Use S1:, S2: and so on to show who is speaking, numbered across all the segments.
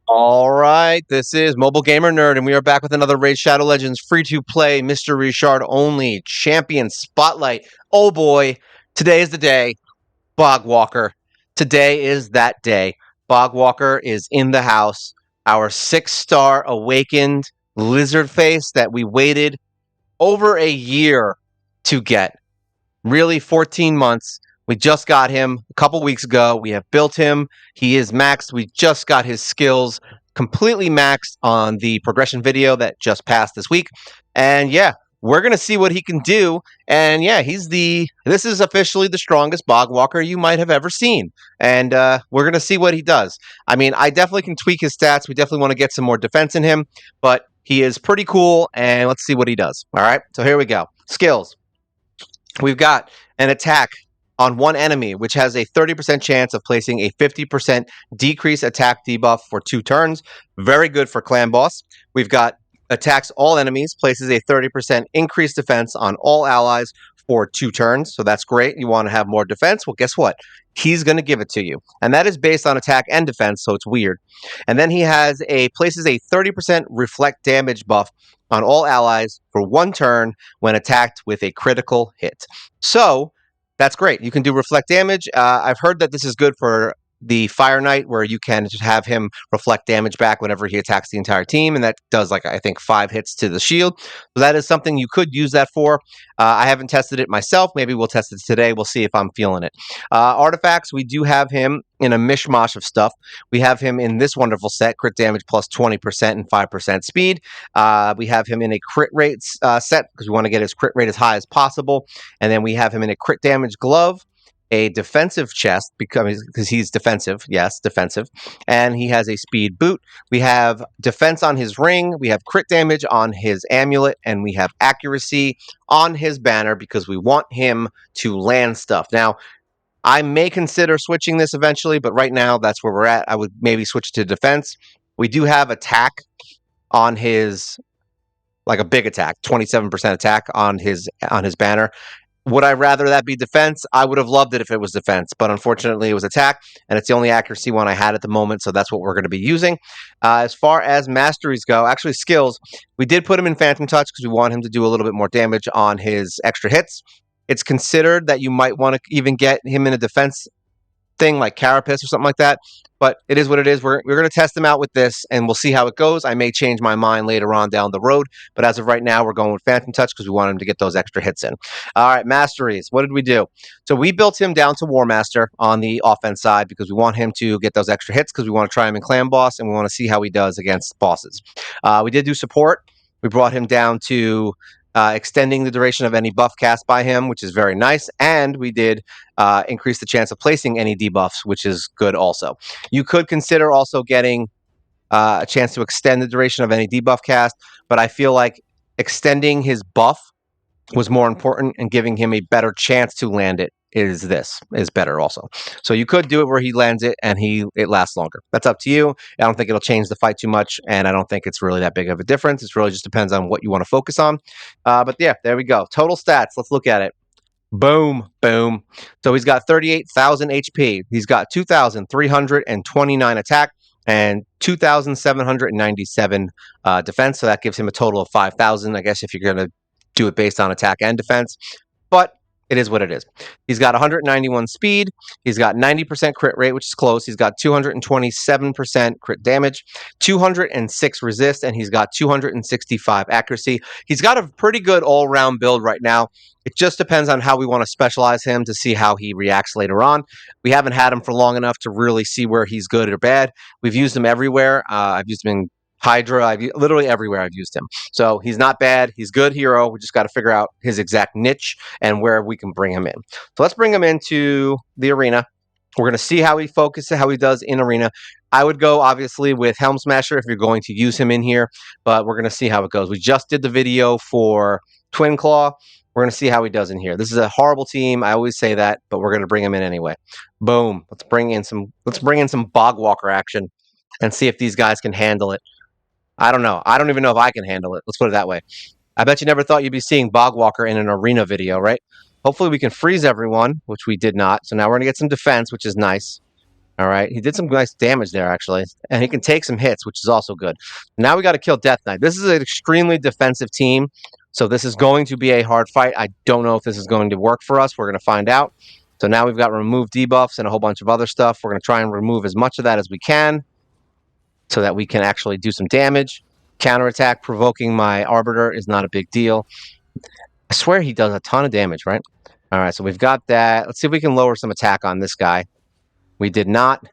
S1: All right, this is Mobile Gamer Nerd, and we are back with another Raid Shadow Legends free-to-play Mr. Richard only champion spotlight. Oh boy, today is the day. Bogwalker. Today is that day. Bogwalker is in the house. Our 6-star awakened lizard face that we waited over a year to get. Really 14 months. We just got him a couple weeks ago. We have built him. He is maxed. We just got his skills completely maxed on the progression video that just passed this week. And yeah, we're going to see what he can do. And yeah, this is officially the strongest Bogwalker you might have ever seen. And we're going to see what he does. I mean, I definitely can tweak his stats. We definitely want to get some more defense in him, but he is pretty cool. And let's see what he does. All right. So here we go. Skills. We've got an attack on one enemy, which has a 30% chance of placing a 50% decrease attack debuff for 2 turns. Very good for Clan Boss. We've got attacks all enemies, places a 30% increased defense on all allies for 2 turns. So that's great. You want to have more defense? Well, guess what? He's going to give it to you. And that is based on attack and defense, so it's weird. And then he places a 30% reflect damage buff on all allies for 1 turn when attacked with a critical hit. So that's great. You can do reflect damage. I've heard that this is good for the Fire Knight, where you can just have him reflect damage back whenever he attacks the entire team, and that does, like, I think 5 hits to the shield. So that is something you could use that for. I haven't tested it myself. Maybe we'll test it today. We'll see if I'm feeling it. Artifacts, we do have him in a mishmash of stuff. We have him in this wonderful set, crit damage plus 20% and 5% speed. We have him in a crit rate set because we want to get his crit rate as high as possible. And then we have him in a crit damage glove, a defensive chest because he's defensive. Yes, defensive. And he has a speed boot. We have defense on his ring. We have crit damage on his amulet. And we have accuracy on his banner because we want him to land stuff. Now, I may consider switching this eventually, but right now that's where we're at. I would maybe switch to defense. We do have attack on his, like a big attack, 27% attack on his banner. Would I rather that be defense? I would have loved it if it was defense, but unfortunately it was attack, and it's the only accuracy one I had at the moment, so that's what we're going to be using. As far as masteries go, actually skills, we did put him in Phantom Touch because we want him to do a little bit more damage on his extra hits. It's considered that you might want to even get him in a defense thing like Carapace or something like that. But it is what it is. We're going to test him out with this, and we'll see how it goes. I may change my mind later on down the road, but as of right now, we're going with Phantom Touch because we want him to get those extra hits in. All right, Masteries. What did we do? So we built him down to War Master on the offense side because we want him to get those extra hits because we want to try him in Clan Boss, and we want to see how he does against bosses. We did do support. We brought him down to extending the duration of any buff cast by him, which is very nice. And we did increase the chance of placing any debuffs, which is good also. You could consider also getting a chance to extend the duration of any debuff cast, but I feel like extending his buff was more important and giving him a better chance to land it is better also. So you could do it where he lands it and it lasts longer. That's up to you. I don't think it'll change the fight too much, and I don't think it's really that big of a difference. It really just depends on what you want to focus on. But yeah, there we go. Total stats. Let's look at it. Boom, boom. So he's got 38,000 HP. He's got 2,329 attack and 2,797 defense. So that gives him a total of 5,000, I guess, if you're going to do it based on attack and defense. But it is what it is. He's got 191 speed. He's got 90% crit rate, which is close. He's got 227% crit damage, 206 resist, and he's got 265 accuracy. He's got a pretty good all-round build right now. It just depends on how we want to specialize him to see how he reacts later on. We haven't had him for long enough to really see where he's good or bad. We've used him everywhere. I've used him in Hydra. Literally everywhere I've used him. So he's not bad. He's good hero. We just got to figure out his exact niche and where we can bring him in. So let's bring him into the arena. We're going to see how he focuses, how he does in arena. I would go, obviously, with Helm Smasher if you're going to use him in here, but we're going to see how it goes. We just did the video for Twin Claw. We're going to see how he does in here. This is a horrible team. I always say that, but we're going to bring him in anyway. Boom. Let's bring in some Bogwalker action and see if these guys can handle it. I don't know. I don't even know if I can handle it. Let's put it that way. I bet you never thought you'd be seeing Bogwalker in an arena video, right? Hopefully we can freeze everyone, which we did not. So now we're going to get some defense, which is nice. All right, he did some nice damage there, actually, and he can take some hits, which is also good. Now we got to kill Death Knight. This is an extremely defensive team, so this is going to be a hard fight. I don't know if this is going to work for us. We're going to find out. So now we've got remove debuffs and a whole bunch of other stuff. We're going to try and remove as much of that as we can so that we can actually do some damage. Counterattack provoking my Arbiter is not a big deal. I swear he does a ton of damage, right? All right, so we've got that. Let's see if we can lower some attack on this guy. We did not.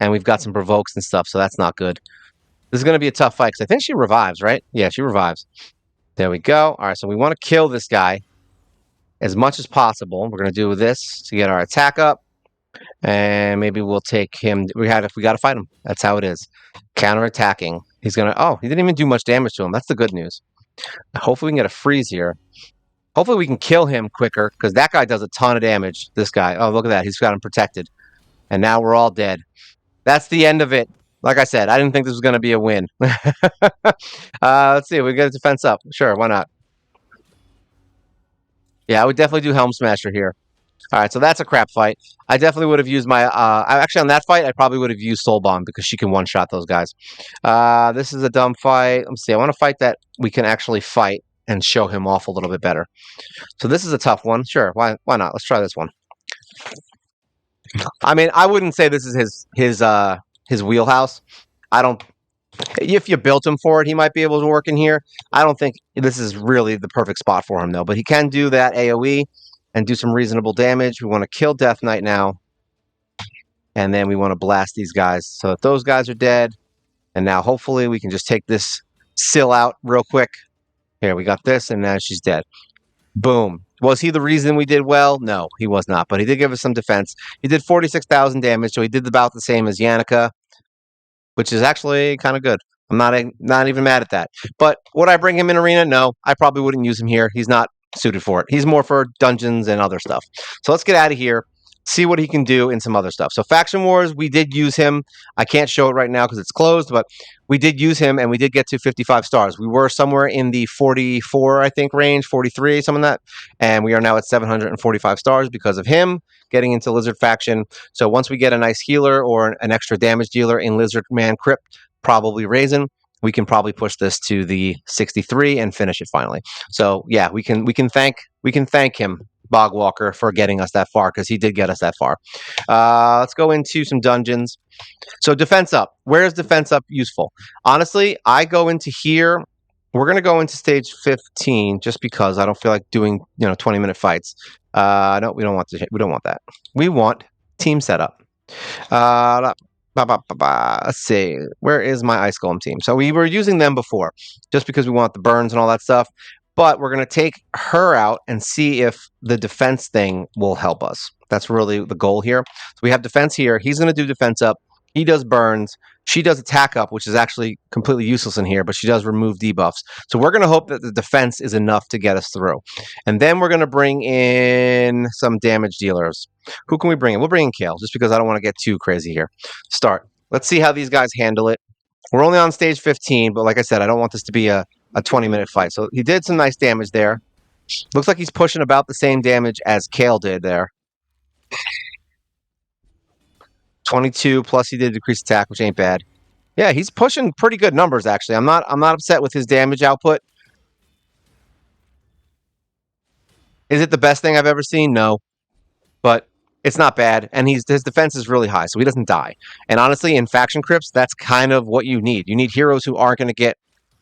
S1: And we've got some provokes and stuff, so that's not good. This is going to be a tough fight, because I think she revives, right? Yeah, she revives. There we go. All right, so we want to kill this guy as much as possible. We're going to do this to get our attack up. And maybe we'll take him. We got to fight him. That's how it is. Counterattacking. He's going to... Oh, he didn't even do much damage to him. That's the good news. Hopefully we can get a freeze here. Hopefully we can kill him quicker, because that guy does a ton of damage. This guy. Oh, look at that. He's got him protected. And now we're all dead. That's the end of it. Like I said, I didn't think this was going to be a win. Let's see. We got a defense up. Sure, why not? Yeah, I would definitely do Helm Smasher here. All right, so that's a crap fight. I definitely would have used my... actually, on that fight, I probably would have used Soul Bomb because she can one-shot those guys. This is a dumb fight. Let me see. I want to fight that we can actually fight and show him off a little bit better. So this is a tough one. Sure, why not? Let's try this one. I mean, I wouldn't say this is his wheelhouse. I don't... If you built him for it, he might be able to work in here. I don't think this is really the perfect spot for him, though. But he can do that AoE and do some reasonable damage. We want to kill Death Knight now. And then we want to blast these guys so that those guys are dead. And now hopefully we can just take this Syl out real quick. Here, we got this, and now she's dead. Boom. Was he the reason we did well? No, he was not. But he did give us some defense. He did 46,000 damage, so he did about the same as Yannicka, which is actually kind of good. I'm not even mad at that. But would I bring him in Arena? No, I probably wouldn't use him here. He's not suited for it. He's more for dungeons and other stuff. So let's get out of here, see what he can do in some other stuff. So Faction Wars, we did use him. I can't show it right now because it's closed, but we did use him, and we did get to 55 stars. We were somewhere in the 44, I think, range, 43, something like that, and we are now at 745 stars because of him getting into Lizard Faction. So once we get a nice healer or an extra damage dealer in Lizard Man Crypt, probably Raisin, we can probably push this to the 63 and finish it finally. So yeah, we can thank him, Bogwalker, for getting us that far, because he did get us that far. Let's go into some dungeons. So defense up. Where is defense up useful? Honestly, I go into here. We're going to go into stage 15 just because I don't feel like doing 20-minute fights. No, we don't want that. We want team setup. Let's see. Where is my Ice Golem team? So we were using them before just because we want the burns and all that stuff. But we're going to take her out and see if the defense thing will help us. That's really the goal here. So we have defense here. He's going to do defense up. He does burns. She does attack up, which is actually completely useless in here, but she does remove debuffs. So we're going to hope that the defense is enough to get us through. And then we're going to bring in some damage dealers. Who can we bring in? We'll bring in Kale, just because I don't want to get too crazy here. Start. Let's see how these guys handle it. We're only on stage 15, but like I said, I don't want this to be a 20-minute fight. So he did some nice damage there. Looks like he's pushing about the same damage as Kale did there. 22 plus he did decrease attack, which ain't bad. Yeah, he's pushing pretty good numbers actually. I'm not upset with his damage output. Is it the best thing I've ever seen? No. But it's not bad, and his defense is really high, so he doesn't die. And honestly, in faction crypts, that's kind of what you need. You need heroes who aren't going to get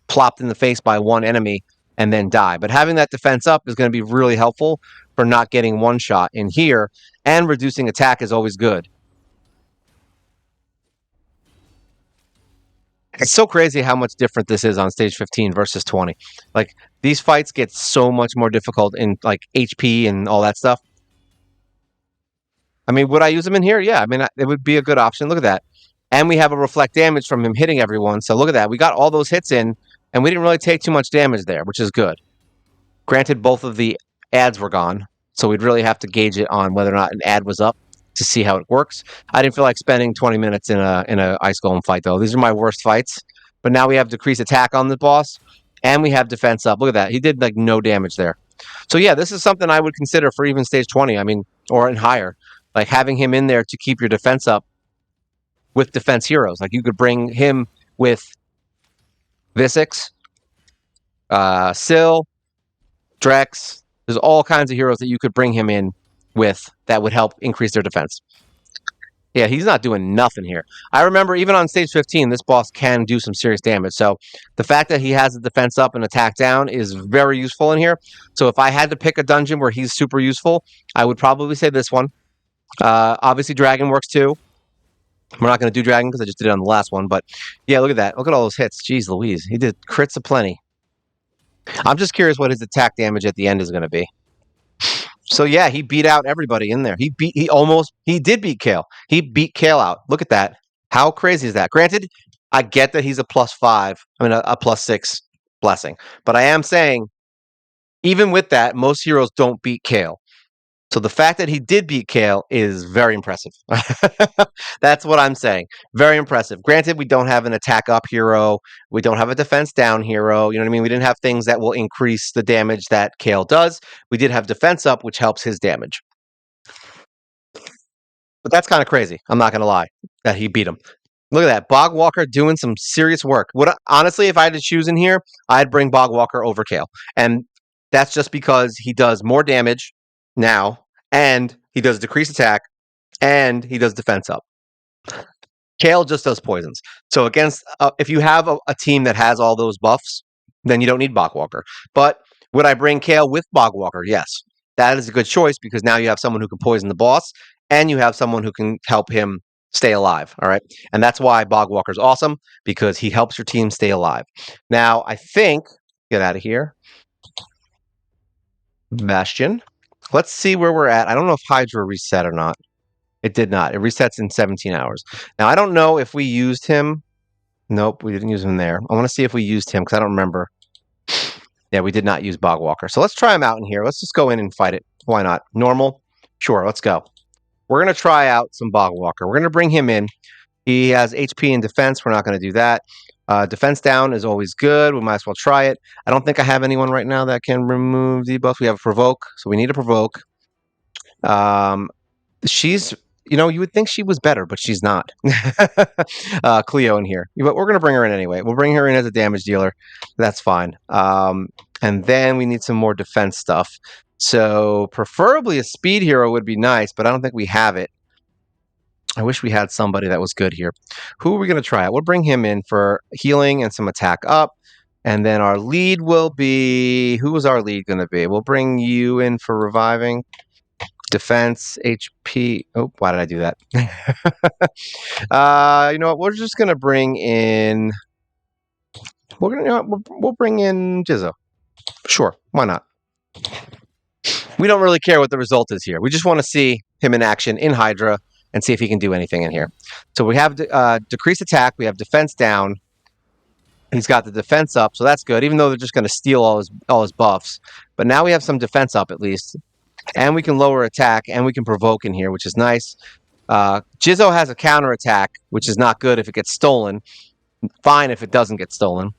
S1: plopped in the face by one enemy and then die. But having that defense up is going to be really helpful for not getting one shot in here, and reducing attack is always good. It's so crazy how much different this is on stage 15 versus 20. Like, these fights get so much more difficult in, like, HP and all that stuff. I mean, would I use him in here? Yeah, I mean, it would be a good option. Look at that. And we have a reflect damage from him hitting everyone. So look at that. We got all those hits in, and we didn't really take too much damage there, which is good. Granted, both of the ads were gone, so we'd really have to gauge it on whether or not an ad was up to see how it works. I didn't feel like spending 20 minutes in a Ice Golem fight, though. These are my worst fights. But now we have decreased attack on the boss, and we have defense up. Look at that. He did, like, no damage there. So, yeah, this is something I would consider for even stage 20. I mean, or in higher. Like having him in there to keep your defense up with defense heroes. Like you could bring him with Visix, Syl, Drex. There's all kinds of heroes that you could bring him in with that would help increase their defense. Yeah, he's not doing nothing here. I remember even on stage 15, this boss can do some serious damage. So the fact that he has the defense up and attack down is very useful in here. So if I had to pick a dungeon where he's super useful, I would probably say this one. Obviously, Dragon works too. We're not going to do Dragon because I just did it on the last one. But yeah, look at that. Look at all those hits. Jeez Louise. He did crits aplenty. I'm just curious what his attack damage at the end is going to be. So yeah, he beat out everybody in there. He did beat Kale. He beat Kale out. Look at that. How crazy is that? Granted, I get that he's a +5. I mean, a +6 blessing. But I am saying, even with that, most heroes don't beat Kale. So the fact that he did beat Kale is very impressive. That's what I'm saying. Very impressive. Granted, we don't have an attack up hero. We don't have a defense down hero. You know what I mean? We didn't have things that will increase the damage that Kale does. We did have defense up, which helps his damage. But that's kind of crazy. I'm not going to lie that he beat him. Look at that. Bogwalker doing some serious work. Honestly, if I had to choose in here, I'd bring Bogwalker over Kale. And that's just because he does more damage now, and he does decrease attack, and he does defense up. Kale just does poisons. So against if you have a team that has all those buffs, then you don't need Bogwalker. But would I bring Kale with Bogwalker? Yes. That is a good choice because now you have someone who can poison the boss, and you have someone who can help him stay alive. All right. And that's why Bogwalker is awesome, because he helps your team stay alive. Now, I think, get out of here. Bastion. Let's see where we're at. I don't know if Hydra reset or not. It did not. It resets in 17 hours. Now, I don't know if we used him. Nope, we didn't use him there. I want to see if we used him because I don't remember. Yeah, we did not use Bogwalker. So let's try him out in here. Let's just go in and fight it. Why not? Normal? Sure, let's go. We're going to try out some Bogwalker. We're going to bring him in. He has HP and defense. We're not going to do that. Defense down is always good. We might as well try it. I don't think I have anyone right now that can remove debuffs. We have a Provoke, so we need a Provoke. She's, you would think she was better, but she's not. Cleo in here. But we're going to bring her in anyway. We'll bring her in as a damage dealer. That's fine. And then we need some more defense stuff. So preferably a speed hero would be nice, but I don't think we have it. I wish we had somebody that was good here. Who are we going to try out? We'll bring him in for healing and some attack up. And then our lead will be... Who was our lead going to be? We'll bring you in for reviving. Defense, HP. Oh, why did I do that? You know what? We're just going to bring in... We'll bring in Jizzo. Sure, why not? We don't really care what the result is here. We just want to see him in action in Hydra and see if he can do anything in here. So we have decreased attack. We have defense down. He's got the defense up, so that's good, even though they're just going to steal all his buffs. But now we have some defense up at least. And we can lower attack, and we can provoke in here, which is nice. Jizzo has a counter attack, which is not good if it gets stolen. Fine if it doesn't get stolen.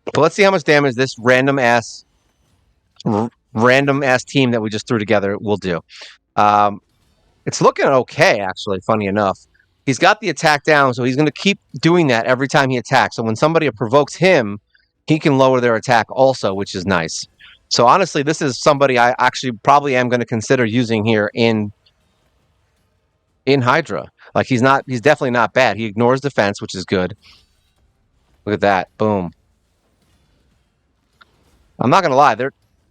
S1: But let's see how much damage this random ass team that we just threw together will do. It's looking okay, actually, funny enough. He's got the attack down, so he's going to keep doing that every time he attacks. So when somebody provokes him, he can lower their attack also, which is nice. So honestly, this is somebody I actually probably am going to consider using here in Hydra. Like he's definitely not bad. He ignores defense, which is good. Look at that. Boom. I'm not going to lie.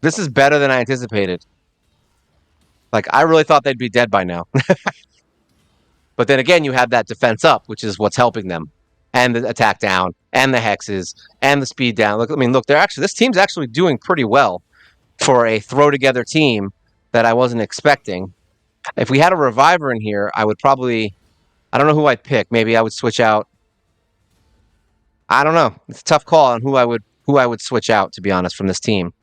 S1: This is better than I anticipated. Like, I really thought they'd be dead by now. But then again, you have that defense up, which is what's helping them. And the attack down, and the hexes, and the speed down. Look, this team's actually doing pretty well for a throw-together team that I wasn't expecting. If we had a reviver in here, I would probably... I don't know who I'd pick. Maybe I would switch out... I don't know. It's a tough call on who I would switch out, to be honest, from this team.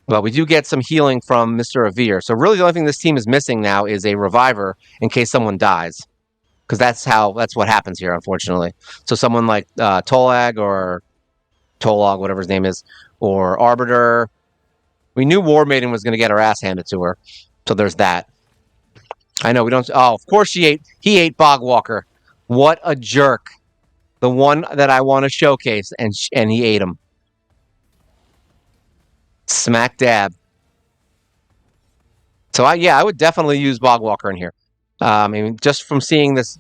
S1: Well, we do get some healing from Mr. Avir. So really the only thing this team is missing now is a reviver in case someone dies. Because that's what happens here, unfortunately. So someone like Tolag or Tolog, whatever his name is, or Arbiter. We knew War Maiden was going to get her ass handed to her. So there's that. I know we don't. Oh, of course he ate Bogwalker. What a jerk. The one that I want to showcase, and he ate him. Smack dab. So I would definitely use Bogwalker in here. I mean, just from seeing this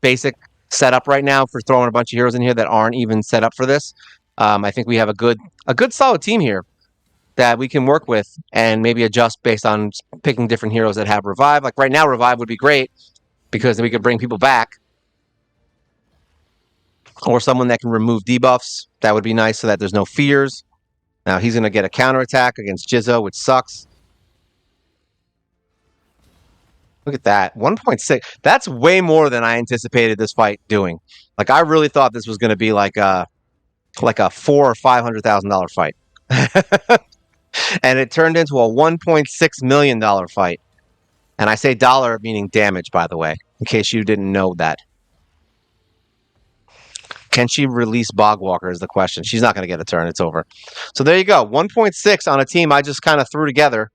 S1: basic setup right now for throwing a bunch of heroes in here that aren't even set up for this, I think we have a good solid team here that we can work with and maybe adjust based on picking different heroes that have revive. Like right now, revive would be great because then we could bring people back, or someone that can remove debuffs. That would be nice so that there's no fears. Now he's going to get a counterattack against Jizzo, which sucks. Look at that. 1.6. That's way more than I anticipated this fight doing. Like I really thought this was going to be like a $400,000 or $500,000 fight. And it turned into a $1.6 million fight. And I say dollar meaning damage, by the way, in case you didn't know that. Can she release Bogwalker is the question. She's not going to get a turn. It's over. So there you go. 1.6 on a team I just kind of threw together.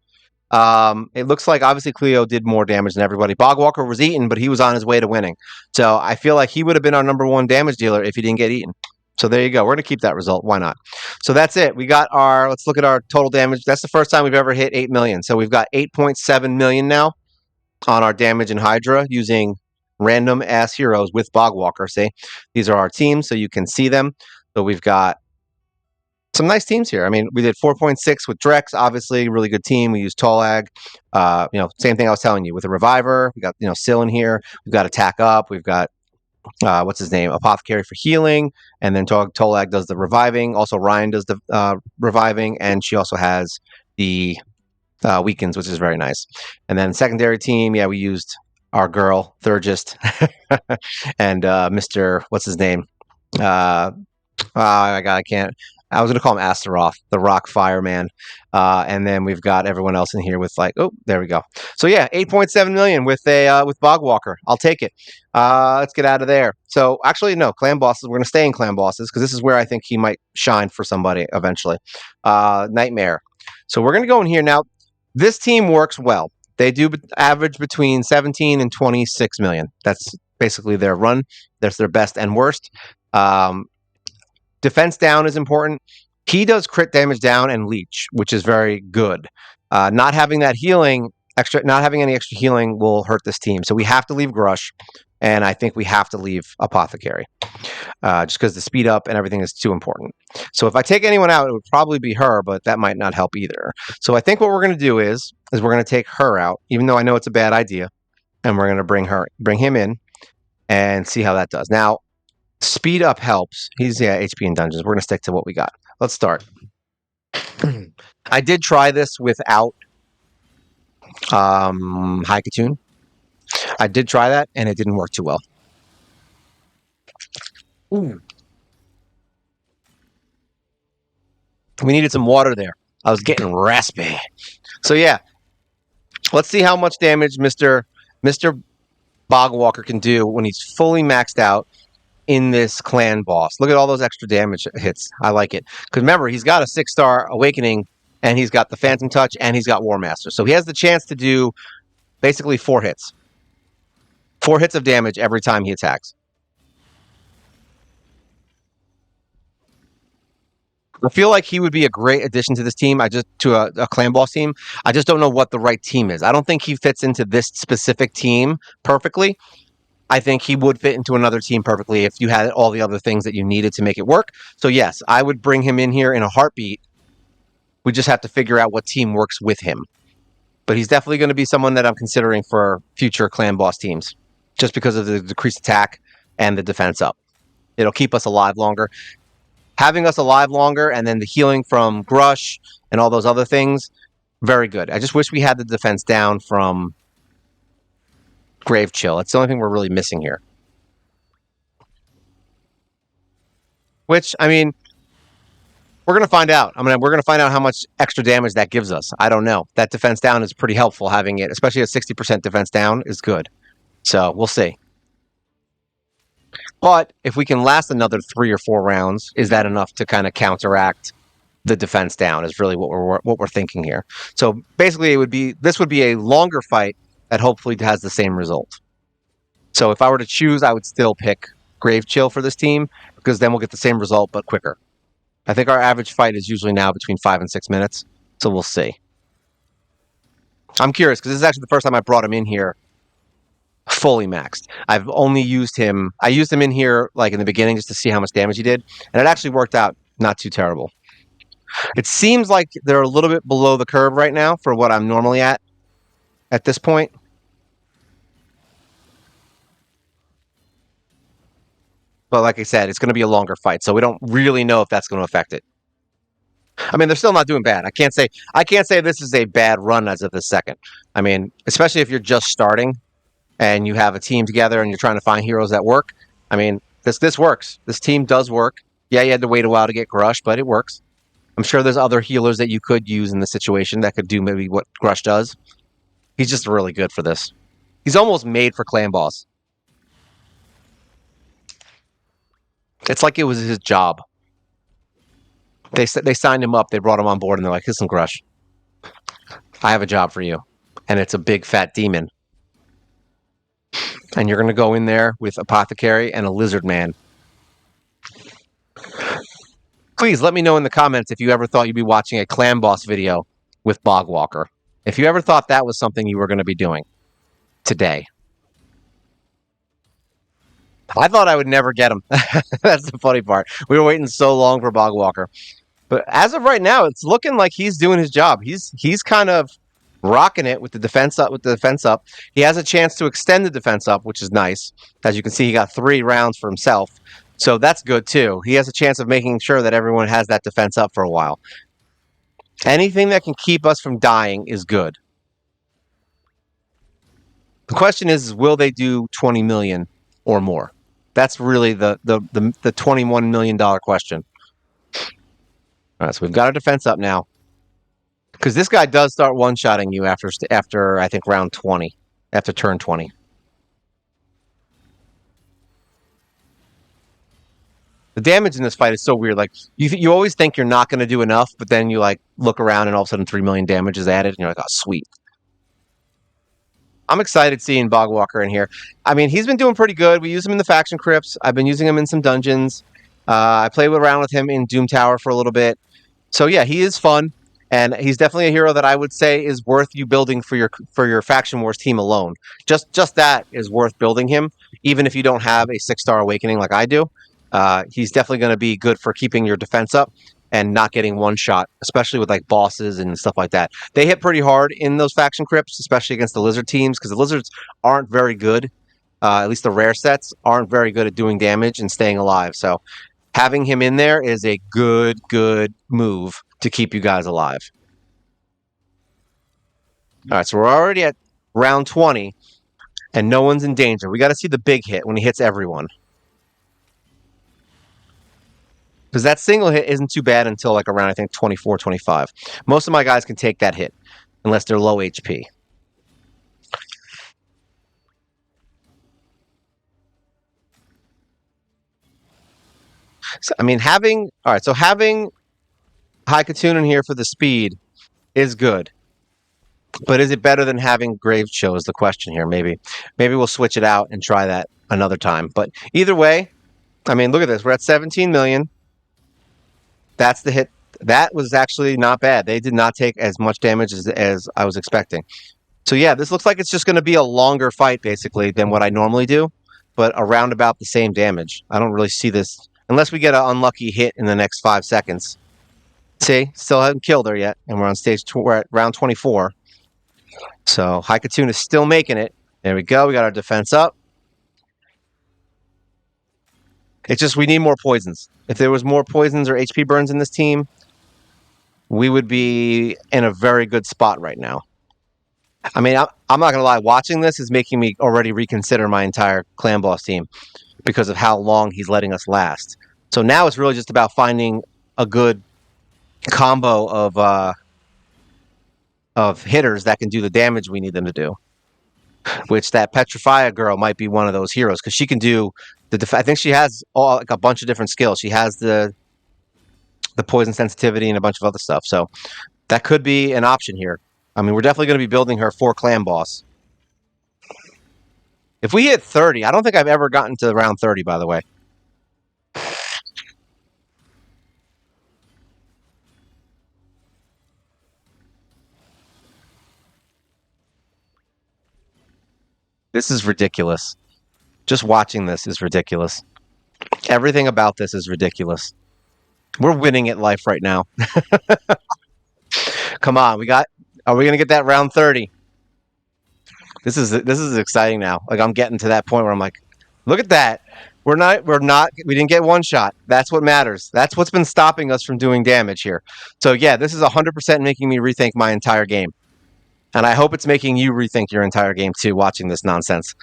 S1: It looks like obviously Cleo did more damage than everybody. Bogwalker was eaten, but he was on his way to winning. So I feel like he would have been our number one damage dealer if he didn't get eaten. So there you go. We're going to keep that result. Why not? So that's it. We got let's look at our total damage. That's the first time we've ever hit 8 million. So we've got 8.7 million now on our damage in Hydra using random ass heroes with Bogwalker. See, these are our teams, so you can see them. So we've got some nice teams here. I mean, we did 4.6 with Drex, obviously, really good team. We used Tolag. Same thing I was telling you with the Reviver. We got, Syl in here. We've got Attack Up. We've got, what's his name? Apothecary for healing. And then Tolag does the reviving. Also, Ryan does the reviving. And she also has the weakens, which is very nice. And then secondary team, we used our girl, Thurgist, and Mr. What's his name? I can't. I was going to call him Astaroth, the Rock Fireman. And then we've got everyone else in here with there we go. So 8.7 million with Bogwalker. I'll take it. Let's get out of there. So actually, no, clan bosses. We're going to stay in clan bosses because this is where I think he might shine for somebody eventually. Nightmare. So we're going to go in here now. This team works well. They do average between 17 and 26 million. That's basically their run. That's their best and worst. Defense down is important. He does crit damage down and leech, which is very good. Not having that healing, not having any extra healing will hurt this team. So we have to leave Grush, and I think we have to leave Apothecary, just because the speed up and everything is too important. So if I take anyone out, it would probably be her, but that might not help either. So I think what we're going to do is we're going to take her out, even though I know it's a bad idea, and we're going to bring him in, and see how that does. Now, speed up helps. He's HP in dungeons. We're going to stick to what we got. Let's start. I did try this without Haikatune. I did try that, and it didn't work too well. Ooh. We needed some water there. I was getting raspy. So let's see how much damage Mr. Bogwalker can do when he's fully maxed out in this clan boss. Look at all those extra damage hits. I like it. Because remember, he's got a 6-star awakening, and he's got the Phantom Touch, and he's got War Master. So he has the chance to do basically 4 hits. 4 hits of damage every time he attacks. I feel like he would be a great addition to this team. To a clan boss team. I just don't know what the right team is. I don't think he fits into this specific team perfectly. I think he would fit into another team perfectly if you had all the other things that you needed to make it work. So yes, I would bring him in here in a heartbeat. We just have to figure out what team works with him. But he's definitely going to be someone that I'm considering for future clan boss teams, just because of the decreased attack and the defense up. It'll keep us alive longer. Having us alive longer, and then the healing from Grush and all those other things, very good. I just wish we had the defense down from Grave Chill. It's the only thing we're really missing here. Which, I mean, we're going to find out. We're going to find out how much extra damage that gives us. I don't know. That defense down is pretty helpful, having it, especially a 60% defense down is good. So we'll see. But if we can last another 3 or 4 rounds, is that enough to kind of counteract the defense down? Is really what we're thinking here. So basically, this would be a longer fight that hopefully has the same result. So if I were to choose, I would still pick Grave Chill for this team because then we'll get the same result but quicker. I think our average fight is usually now between 5 and 6 minutes, so we'll see. I'm curious because this is actually the first time I brought him in here fully maxed. I've only used him. I used him in here like in the beginning just to see how much damage he did, and it actually worked out not too terrible. It seems like they're a little bit below the curve right now for what I'm normally at this point. But like I said, it's going to be a longer fight, so we don't really know if that's going to affect it. I mean, they're still not doing bad. I can't say this is a bad run as of this second. I mean, especially if you're just starting and you have a team together and you're trying to find heroes that work. I mean, this works. This team does work. Yeah, you had to wait a while to get Grush, but it works. I'm sure there's other healers that you could use in this situation that could do maybe what Grush does. He's just really good for this. He's almost made for Clan Boss. It's like it was his job. They signed him up. They brought him on board, and they're like, "Listen, Grush, I have a job for you, and it's a big fat demon, and you're going to go in there with Apothecary and a Lizard Man. Please let me know in the comments if you ever thought you'd be watching a Clan Boss video with Bogwalker. If you ever thought that was something you were going to be doing today." I thought I would never get him. That's the funny part. We were waiting so long for Bogwalker. But as of right now, it's looking like he's doing his job. He's kind of rocking it with the defense up. He has a chance to extend the defense up, which is nice. As you can see, he got 3 rounds for himself. So that's good too. He has a chance of making sure that everyone has that defense up for a while. Anything that can keep us from dying is good. The question is will they do 20 million or more? That's really the $21 million question. All right, so we've got our defense up now. Because this guy does start one-shotting you after I think round 20, after turn 20. The damage in this fight is so weird. Like you always think you're not going to do enough, but then you like look around and all of a sudden 3 million damage is added, and you're like, oh sweet. I'm excited seeing Bogwalker in here. I mean, he's been doing pretty good. We use him in the faction crypts. I've been using him in some dungeons. I played around with him in Doom Tower for a little bit. So yeah, he is fun, and he's definitely a hero that I would say is worth you building for your Faction Wars team alone. Just that is worth building him, even if you don't have a 6-star awakening like I do. He's definitely going to be good for keeping your defense up and not getting one shot, especially with like bosses and stuff like that. They hit pretty hard in those faction crypts, especially against the lizard teams, because the lizards aren't very good. At least the rare sets aren't very good at doing damage and staying alive. So having him in there is a good move to keep you guys alive. All right, so we're already at round 20, and no one's in danger. We got to see the big hit when he hits everyone. Because that single hit isn't too bad until like around, I think, 24, 25. Most of my guys can take that hit, unless they're low HP. So, I mean, having Haikatun in here for the speed is good. But is it better than having Grave Chill is the question here. Maybe we'll switch it out and try that another time. But either way, I mean, look at this. We're at 17 million. That's the hit. That was actually not bad. They did not take as much damage as I was expecting. So yeah, this looks like it's just going to be a longer fight, basically, than what I normally do, but around about the same damage. I don't really see this, unless we get an unlucky hit in the next 5 seconds. See, still haven't killed her yet, and we're on we're at round 24. So Haikatun is still making it. There we go. We got our defense up. It's just we need more poisons. If there was more poisons or HP burns in this team, we would be in a very good spot right now. I mean, I'm not going to lie. Watching this is making me already reconsider my entire Clan Boss team because of how long he's letting us last. So now it's really just about finding a good combo of hitters that can do the damage we need them to do. Which that Petrifia girl might be one of those heroes because she can do I think she has like a bunch of different skills. She has the poison sensitivity and a bunch of other stuff. So that could be an option here. I mean, we're definitely going to be building her for Clan Boss. If we hit 30, I don't think I've ever gotten to round 30, by the way. This is ridiculous. Just watching this is ridiculous. Everything about this is ridiculous. We're winning at life right now. Come on, are we gonna get that round 30? This is exciting now. Like I'm getting to that point where I'm like, look at that. We didn't get one shot. That's what matters. That's what's been stopping us from doing damage here. So yeah, this is 100% making me rethink my entire game. And I hope it's making you rethink your entire game too, watching this nonsense.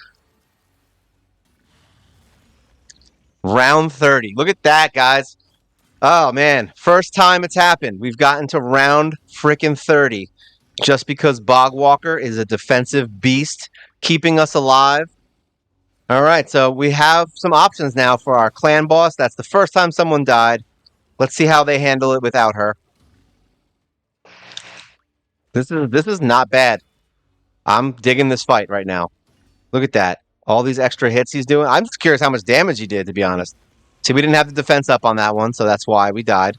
S1: Round 30. Look at that, guys. Oh man, first time it's happened. We've gotten to round freaking 30 just because Bogwalker is a defensive beast keeping us alive. All right, so we have some options now for our clan boss. That's the first time someone died. Let's see how they handle it without her. This is not bad. I'm digging this fight right now. Look at that. All these extra hits he's doing. I'm just curious how much damage he did, to be honest. See, we didn't have the defense up on that one, so that's why we died.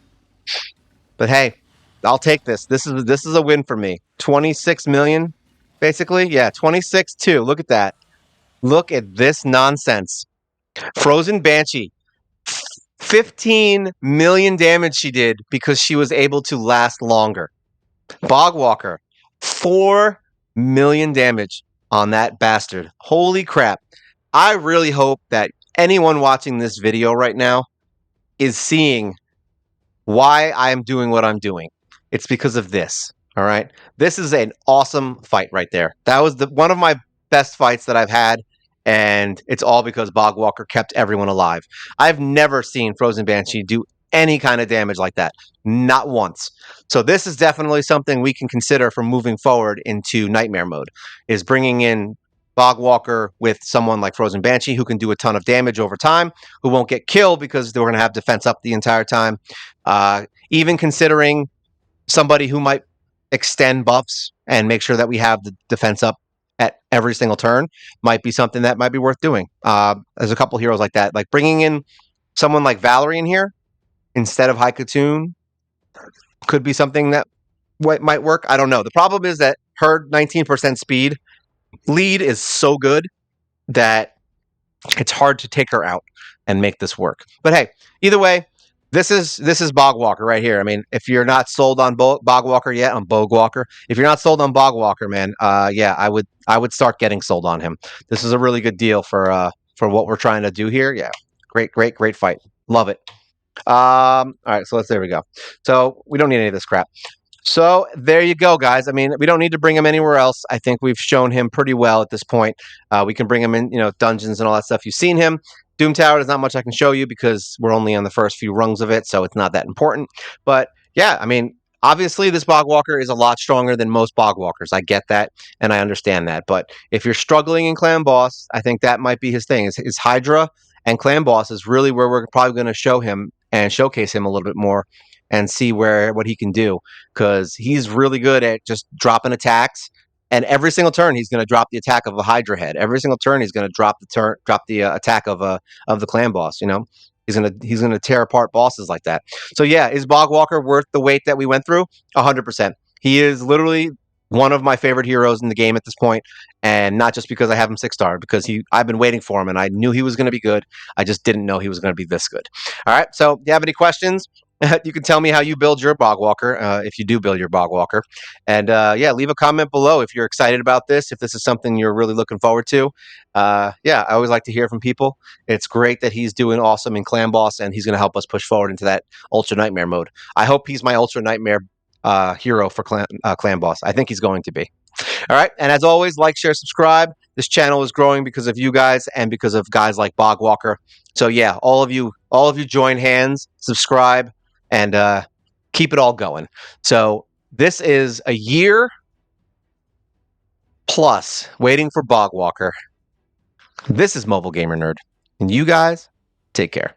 S1: But hey, I'll take this. This is a win for me. 26 million, basically. Yeah, 26-2. Look at that. Look at this nonsense. Frozen Banshee. 15 million damage she did because she was able to last longer. Bogwalker. 4 million damage on that bastard. Holy crap. I really hope that anyone watching this video right now is seeing why I'm doing what I'm doing. It's because of this. All right. This is an awesome fight right there. That was one of my best fights that I've had. And it's all because Bogwalker kept everyone alive. I've never seen Frozen Banshee do any kind of damage like that. Not once. So this is definitely something we can consider for moving forward into Nightmare mode, is bringing in Bogwalker with someone like Frozen Banshee who can do a ton of damage over time, who won't get killed because they're going to have defense up the entire time. Even considering somebody who might extend buffs and make sure that we have the defense up at every single turn might be something that might be worth doing. There's a couple heroes like that, like bringing in someone like Valerie in here instead of Haikatoon could be something that might work. I don't know. The problem is that her 19% speed lead is so good that it's hard to take her out and make this work. But hey, either way, this is Bogwalker right here. I mean, if you're not sold on Bogwalker yet, on Bogwalker, if you're not sold on Bogwalker, man, yeah, I would start getting sold on him. This is a really good deal for what we're trying to do here. Yeah, great fight. Love it. All right, so there we go. So we don't need any of this crap. So there you go, guys. I mean, we don't need to bring him anywhere else. I think we've shown him pretty well at this point. We can bring him in, dungeons and all that stuff. You've seen him. Doom Tower, there's not much I can show you because we're only on the first few rungs of it, so it's not that important. But yeah, I mean, obviously this Bogwalker is a lot stronger than most Bogwalkers. I get that, and I understand that. But if you're struggling in Clan Boss, I think that might be his thing. Is Hydra and Clan Boss is really where we're probably going to show him and showcase him a little bit more and see what he can do, because he's really good at just dropping attacks. And every single turn, he's going to drop the attack of a Hydra head. Every single turn, he's going to drop the attack of the clan boss. He's gonna tear apart bosses like that. So yeah, is Bogwalker worth the wait that we went through? 100%. He is literally one of my favorite heroes in the game at this point, and not just because I have him 6-star, because I've been waiting for him and I knew he was going to be good. I just didn't know he was going to be this good. All right, so if you have any questions, you can tell me how you build your Bogwalker, if you do build your Bogwalker. And yeah, leave a comment below if you're excited about this, if this is something you're really looking forward to. Yeah, I always like to hear from people. It's great that he's doing awesome in Clan Boss, and he's going to help us push forward into that Ultra Nightmare mode. I hope he's my Ultra Nightmare hero for Clan Boss. I think he's going to be. All right, and as always, like, share, subscribe. This channel is growing because of you guys and because of guys like Bogwalker. So yeah, all of you join hands, subscribe, and keep it all going. So this is a year plus waiting for Bogwalker. This is Mobile Gamer Nerd, and you guys take care.